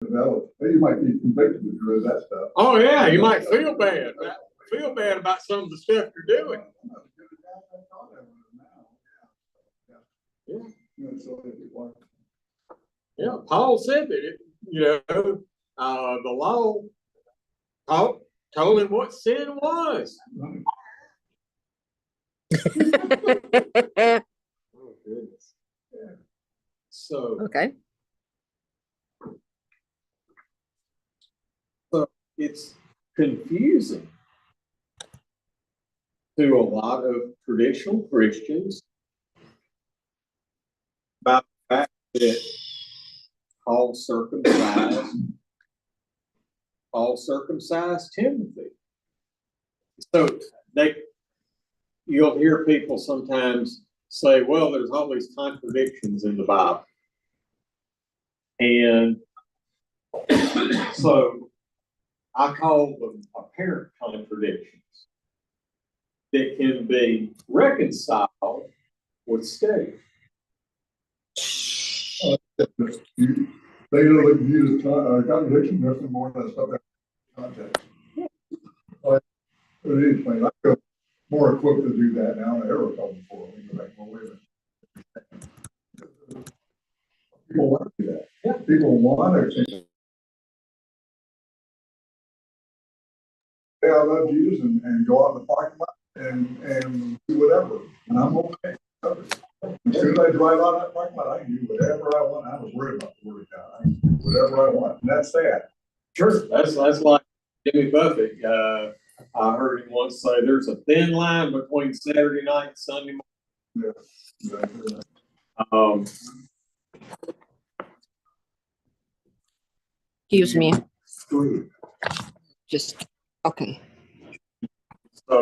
You might be convicted if you read that stuff. Oh yeah, you might feel bad. Feel bad about some of the stuff you're doing. Yeah, Paul said that the law told him what sin was. Oh goodness. Yeah. So okay. So it's confusing to a lot of traditional Christians about the fact that Paul circumcised Timothy. So you'll hear people sometimes say, well, there's all these contradictions in the Bible. And so I call them apparent contradictions that can be reconciled with study. They don't use contradiction, nothing more than stuff that context. But it is plain. I feel more equipped to do that now than I ever felt before. Let me go back one way. People want to do that. Yeah. People want to think, hey, I love Jesus and go out in the parking lot and do whatever. And I'm okay. As soon as I drive out of that parking lot, I can do whatever I want. I was worried about the word of God. I can do whatever I want. And that's sad. Sure. That's like Jimmy Buffett. I heard him once say there's a thin line between Saturday night and Sunday morning. Yeah, exactly. Excuse me. Just okay. So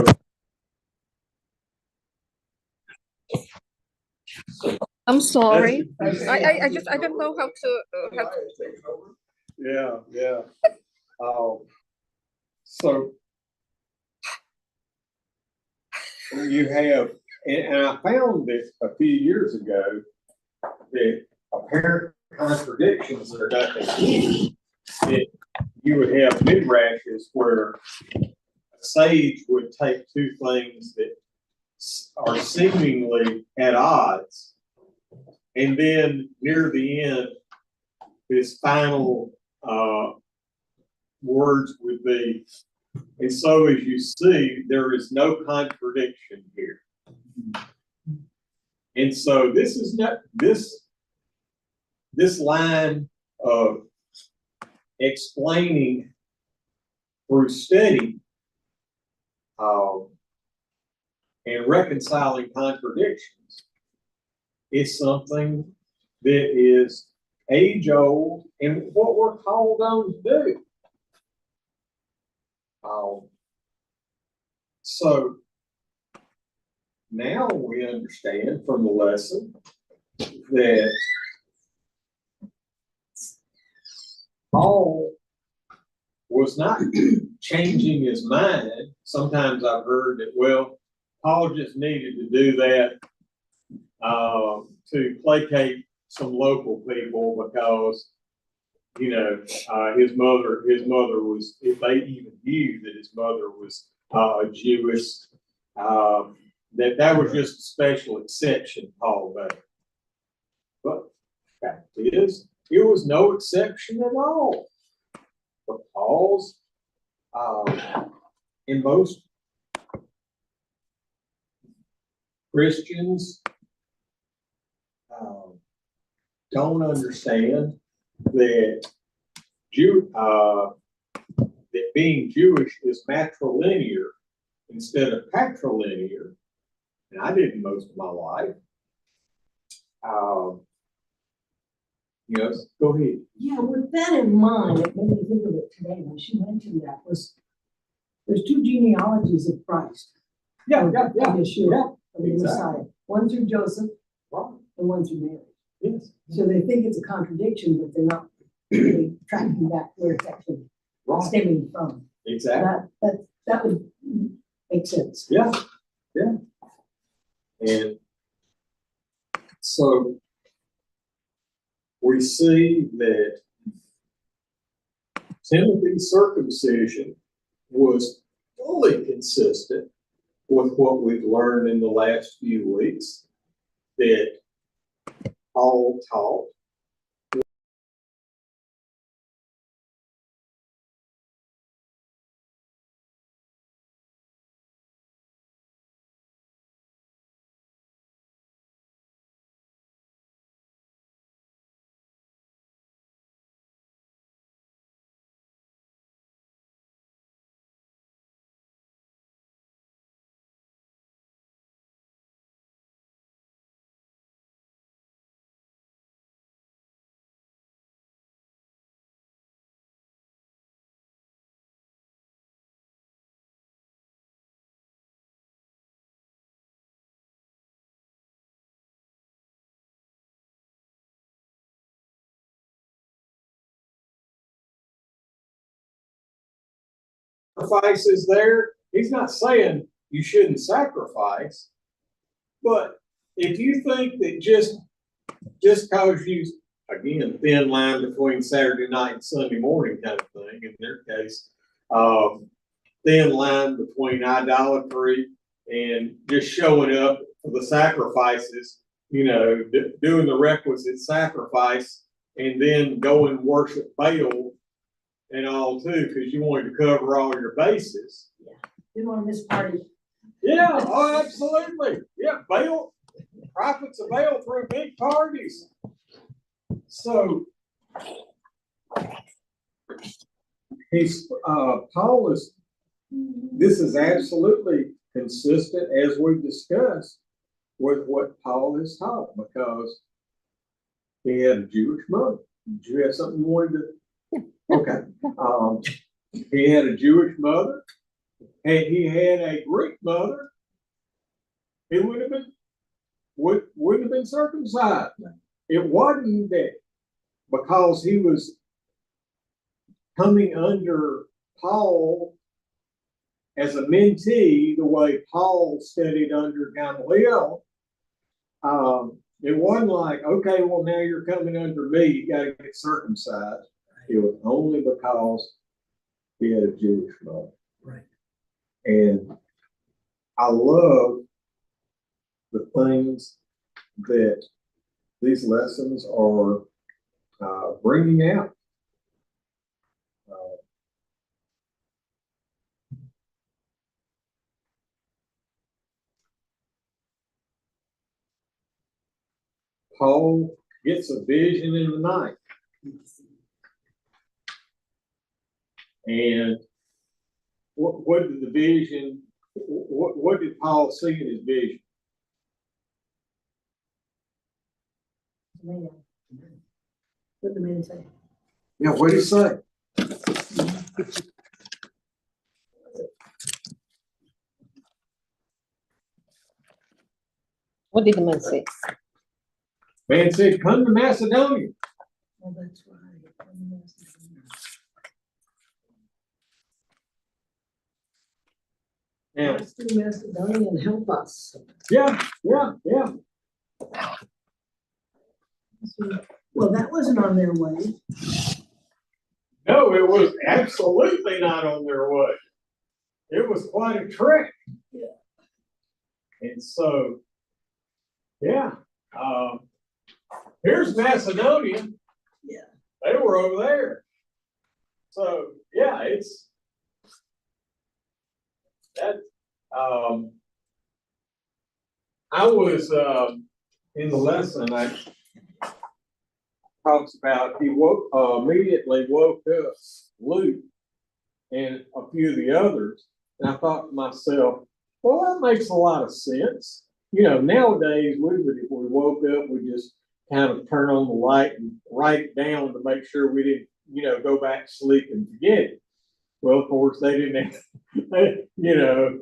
I'm sorry. I don't know how to. Yeah. So you have, and I found this a few years ago that apparent contradictions are not the that you would have midrashes where a sage would take two things that are seemingly at odds, and then near the end, his final words would be, and so as you see, there is no contradiction here. And so this is not this line of explaining through study and reconciling contradictions is something that is age old and what we're called on to do. So now we understand from the lesson that Paul was not changing his mind. Sometimes I've heard that, well, Paul just needed to do that to placate some local people because, his mother was, if they even knew that his mother was Jewish, that was just a special exception Paul made. But the fact is, it was no exception at all. But Paul's, in most Christians don't understand that that being Jewish is matrilinear instead of patrilinear, and I didn't most of my life. Yes, go ahead. Yeah, with that in mind, it made me think of it today when she mentioned that there's two genealogies of Christ. Yeah. Yeshua, of the Exactly. Messiah. One through Joseph, Right. and one through Mary. Yes. So they think it's a contradiction, but they're not really tracking back where it's actually stemming from. Exactly. That would make sense. Yeah. And so we see that Timothy's circumcision was fully consistent with what we've learned in the last few weeks that Paul taught. Sacrifices there. He's not saying you shouldn't sacrifice, but if you think that just cause you, again, thin line between Saturday night and Sunday morning kind of thing in their case, thin line between idolatry and just showing up for the sacrifices, doing the requisite sacrifice and then go and worship Baal and all too, because you wanted to cover all your bases. Yeah, didn't want to miss party. Yeah, oh, absolutely. Yeah, Baal, prophets of Baal through big parties. So Paul is, this is absolutely consistent as we've discussed with what Paul has taught, because he had a Jewish mother. Did you have something you wanted to? Okay. He had a Jewish mother, and he had a Greek mother. He wouldn't have been circumcised. It wasn't that because he was coming under Paul as a mentee, the way Paul studied under Gamaliel. It wasn't like, okay, well, now you're coming under me, you got to get circumcised. It was only because he had a Jewish mother. Right. And I love the things that these lessons are bringing out. Paul gets a vision in the night. And what did the vision, what did Paul see in his vision? Man. What did the man say? Yeah, what did he say? What did the man say? Man said, come to Macedonia. Oh, that's right. Yeah, Let's do Macedonia and help us. yeah. Well, that wasn't on their way. No, it was absolutely not on their way. It was quite a trek. Yeah. And so, yeah, here's Macedonia. Yeah. They were over there. So, yeah, it's that. I was in the lesson. I talks about he immediately woke up Luke and a few of the others, and I thought to myself, well, that makes a lot of sense. Nowadays if we woke up, we just kind of turn on the light and write it down to make sure we didn't, go back to sleep and forget it. Well, of course, they didn't have,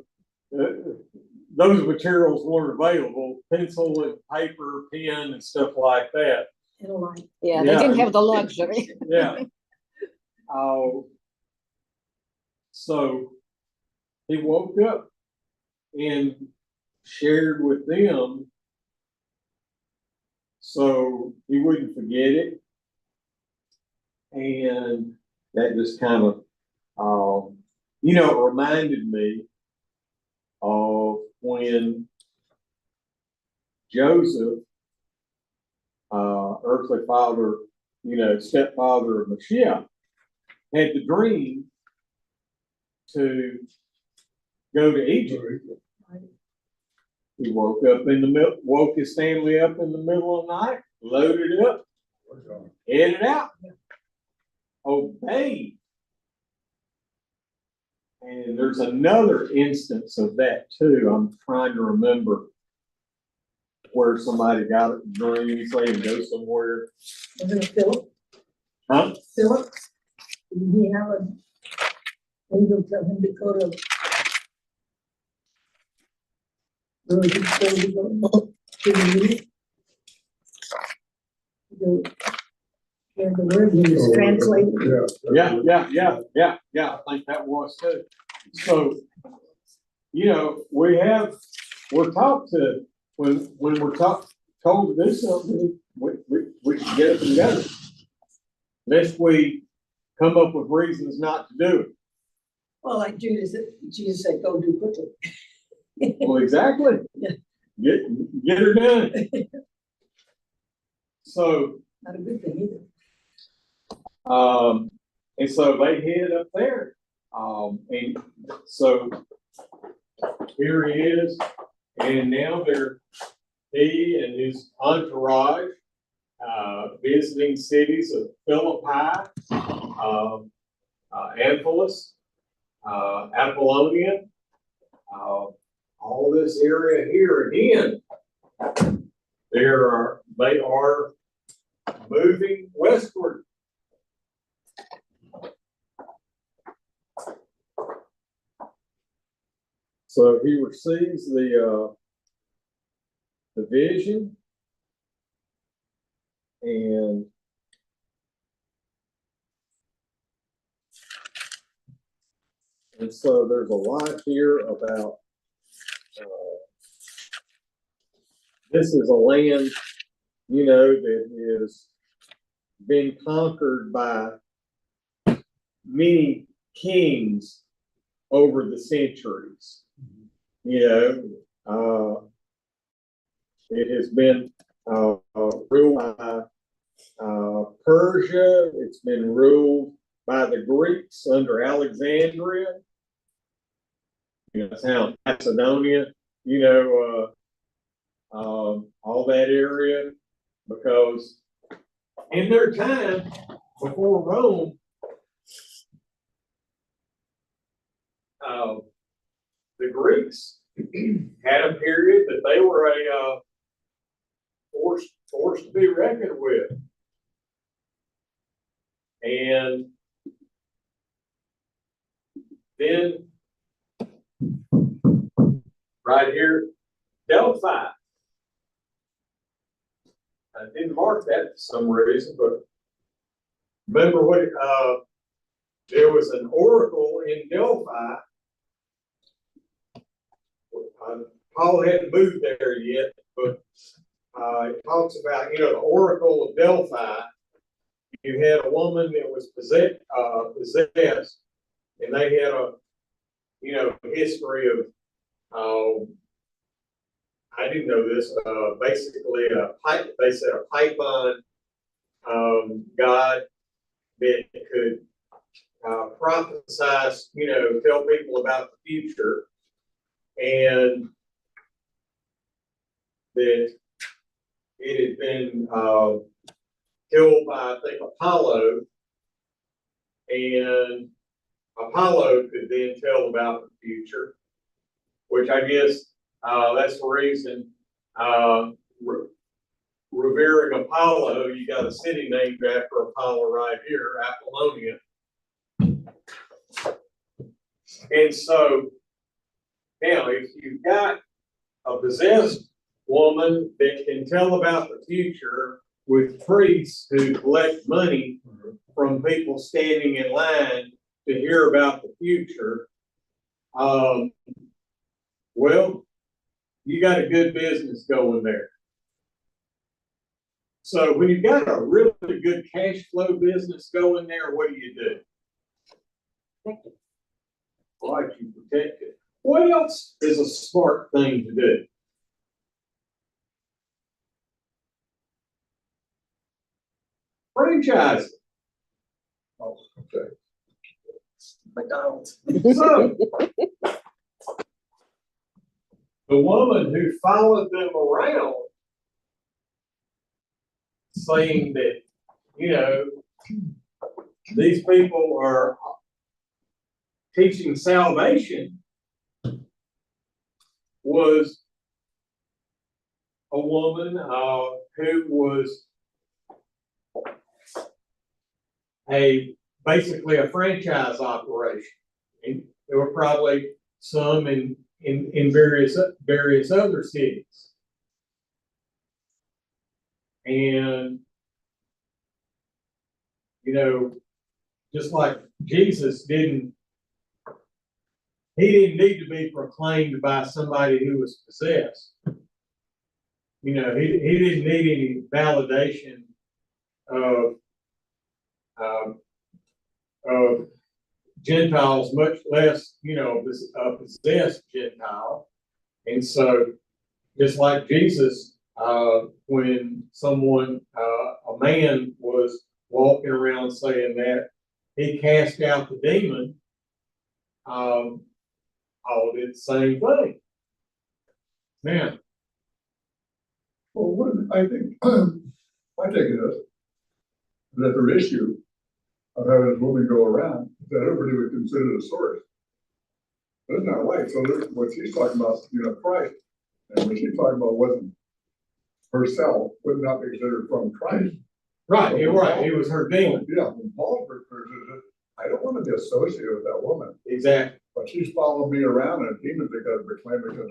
those materials weren't available, pencil and paper, pen and stuff like that. And a light. Yeah, they didn't have the luxury. Yeah. So he woke up and shared with them so he wouldn't forget it. And that just kind of, you know, it reminded me of when Joseph, earthly father, you know, stepfather of Mashiach, had the dream to go to Egypt. He woke his family up in the middle of the night, loaded up, headed out, obeyed. And there's another instance of that too. I'm trying to remember where somebody got a dream saying go somewhere. Wasn't it Philip? Huh? Philip? Did he have an angel tell him to go to? Where was he supposed to go? To the meeting? The word he was translating. Yeah. I think that was too. So, you know, we're taught to, when we're told to do something, we should get up and go. Lest we come up with reasons not to do it. Well, like Jesus said, go do quickly. Well, exactly. Yeah. Get her done. So, Not a good thing either. and so they head up there. And so here he is, and now he and his entourage, visiting cities of Philippi, Amphipolis, Apollonia, all this area here again. They are moving westward. So he receives the vision, and so there's a lot here about this is a land, you know, that has been conquered by many kings over the centuries. You know, it has been ruled by Persia. It's been ruled by the Greeks under Alexandria. You know, town Macedonia. You know, all that area, because in their time before Rome, the Greeks had a period that they were a force to be reckoned with. And then right here, Delphi. I didn't mark that for some reason, but remember what there was an oracle in Delphi. Paul hadn't moved there yet, but it talks about, you know, the oracle of Delphi. You had a woman that was possessed, and they had a, you know, history of, I didn't know this, basically they said a python god that could prophesy, you know, tell people about the future, and that it had been killed by, I think, Apollo, and Apollo could then tell about the future, which I guess that's the reason revering Apollo, you got a city named after Apollo right here, Apollonia. And so now if you've got a possessed woman that can tell about the future with priests who collect money from people standing in line to hear about the future, well, you got a good business going there. So when you've got a really good cash flow business going there, what do? Right, you protect it. What else is a smart thing to do? Franchise. Oh, okay. McDonald's. So, the woman who followed them around saying that, you know, these people are teaching salvation was a woman who was basically a franchise operation. And there were probably some in various other cities. And, you know, just like Jesus didn't need to be proclaimed by somebody who was possessed. You know, he didn't need any validation of of Gentiles, much less, you know, a possessed Gentile. And so, just like Jesus, when someone, a man was walking around saying that he cast out the demon, all did the same thing. Now, Well, I think, my take is that their issue of having this woman go around, that everybody would consider the source. That's not right. So what she's talking about, you know, Christ, and what she's talking about wasn't herself, would not be considered from Christ. right, you're right, it was her demon. Yeah, when Paul refers to it, I don't want to be associated with that woman. Exactly. But she's following me around, and demons are going to proclaim because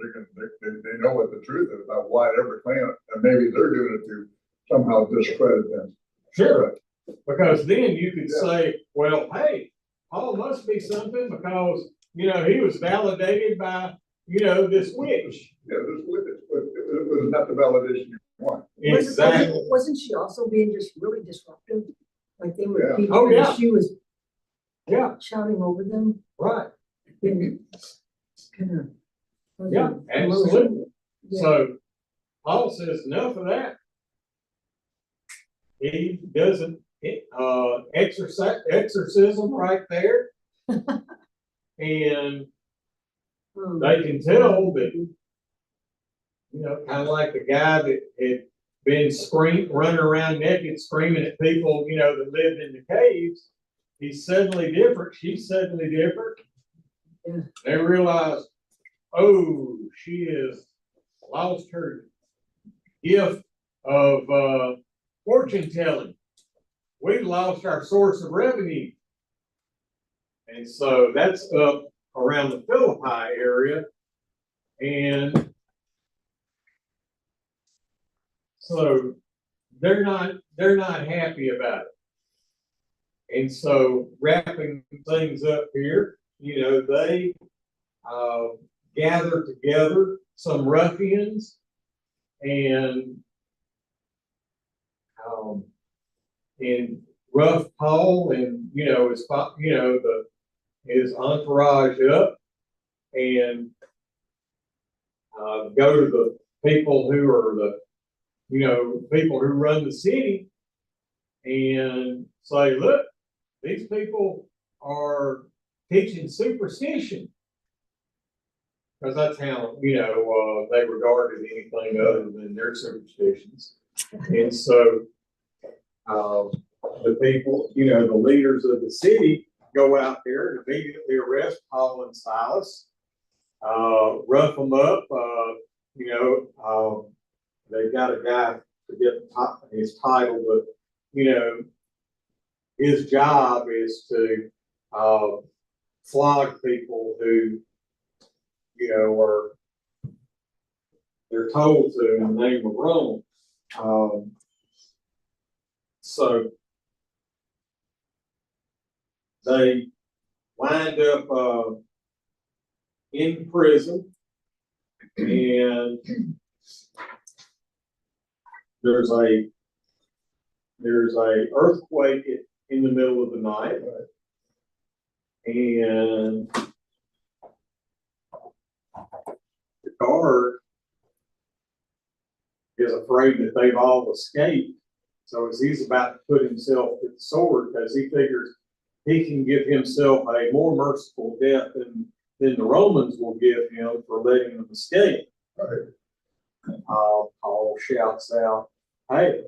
they know what the truth is about why they're proclaiming it, and maybe they're doing it to somehow discredit them. Sure. Because then you could Yeah. say, well, hey, Paul must be something because, you know, he was validated by, you know, this witch. Yeah, this witness, but it was not the validation you want. Exactly. Wasn't she also being just really disruptive? Like they were, Yeah. Oh, yeah. she was Yeah, shouting over them. right. And kind of. Yeah, absolutely. Yeah. So Paul says enough of that. He doesn't exorcism right there. And they can tell that, you know, kind of like the guy that had been running around naked, screaming at people, you know, that lived in the caves. He's suddenly different. She's suddenly different. Yeah. They realize, oh, she has lost her gift of fortune telling. We lost our source of revenue. And so that's up around the Philippi area. And so they're not happy about it. And so wrapping things up here, you know, they gather together some ruffians and rough Paul and, you know, his entourage up and go to the people who are people who run the city and say, look, these people are teaching superstition. Because that's how, you know, they regarded anything other than their superstitions. And so the people, you know, the leaders of the city go out there and immediately arrest Paul and Silas, rough them up. They got a guy, forget his title, but, you know, his job is to flog people who, you know, they're told to in the name of Rome. So they wind up in prison, and there's a earthquake in the middle of the night, And the guard is afraid that they've all escaped. So as he's about to put himself to the sword, because he figures he can give himself a more merciful death than the Romans will give him for letting them escape. Right. Paul shouts out, "Hey,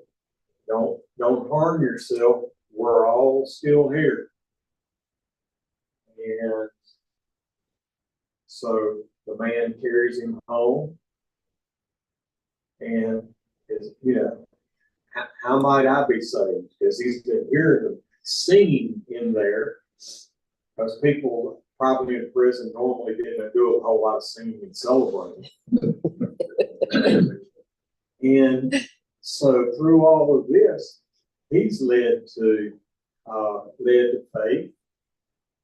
don't harm yourself. We're all still here." And so the man carries him home, and is, how might I be saved? Because he's been hearing them singing in there, because people probably in prison normally didn't do a whole lot of singing and celebrating. And so through all of this, he's led to faith.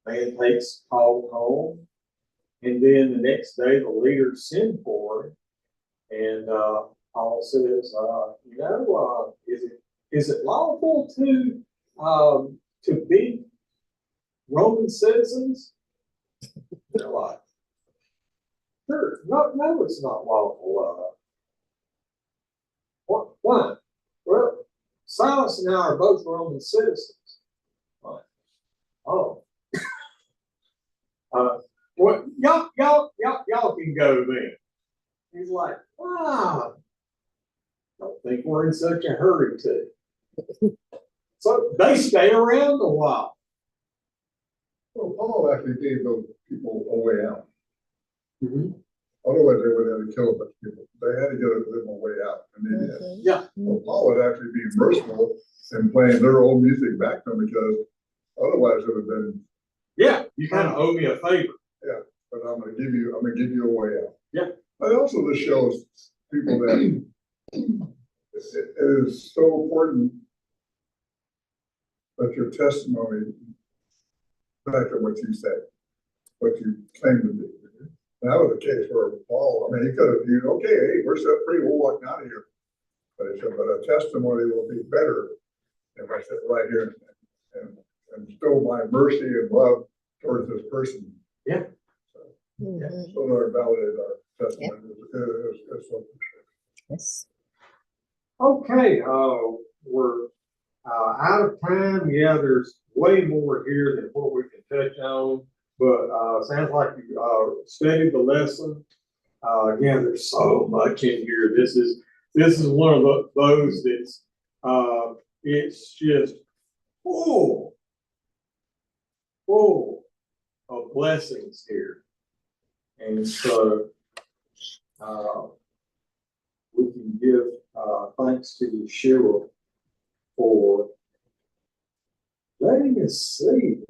Man takes Paul home, and then the next day the leaders send for him, and Paul says, is it lawful to beat Roman citizens? They're like, sure, no, it's not lawful. What? Why? Well, Silas and I are both Roman citizens. Like, oh. Well, y'all can go then. He's like, wow. Don't think we're in such a hurry to. So they stay around a while. Well, Paul actually gave those people a way out. Mm-hmm. Otherwise, they would have to kill a bunch of people. They had to get them a way out, and they did. Yeah. Well, Paul would actually be merciful and playing their old music back to them, because otherwise it would have been. Yeah, you kind of owe me a favor. Yeah, but I'm gonna give you a way out. Yeah. But also this shows people that it is so important that your testimony back to what you said, what you claim to be. And that was the case for Paul. I mean, he could have, okay, hey, we're set free, we'll walk out of here. But he said, but a testimony will be better if I sit right here and show my mercy and love towards this person. Yeah. So that validate our testimony is so. Yes. Okay, we're out of time. Yeah, there's way more here than what we can touch on, but sounds like you studied the lesson. Again, there's so much in here. This is one of those that's it's just full of blessings here, and so we can give thanks to Yeshua for letting us see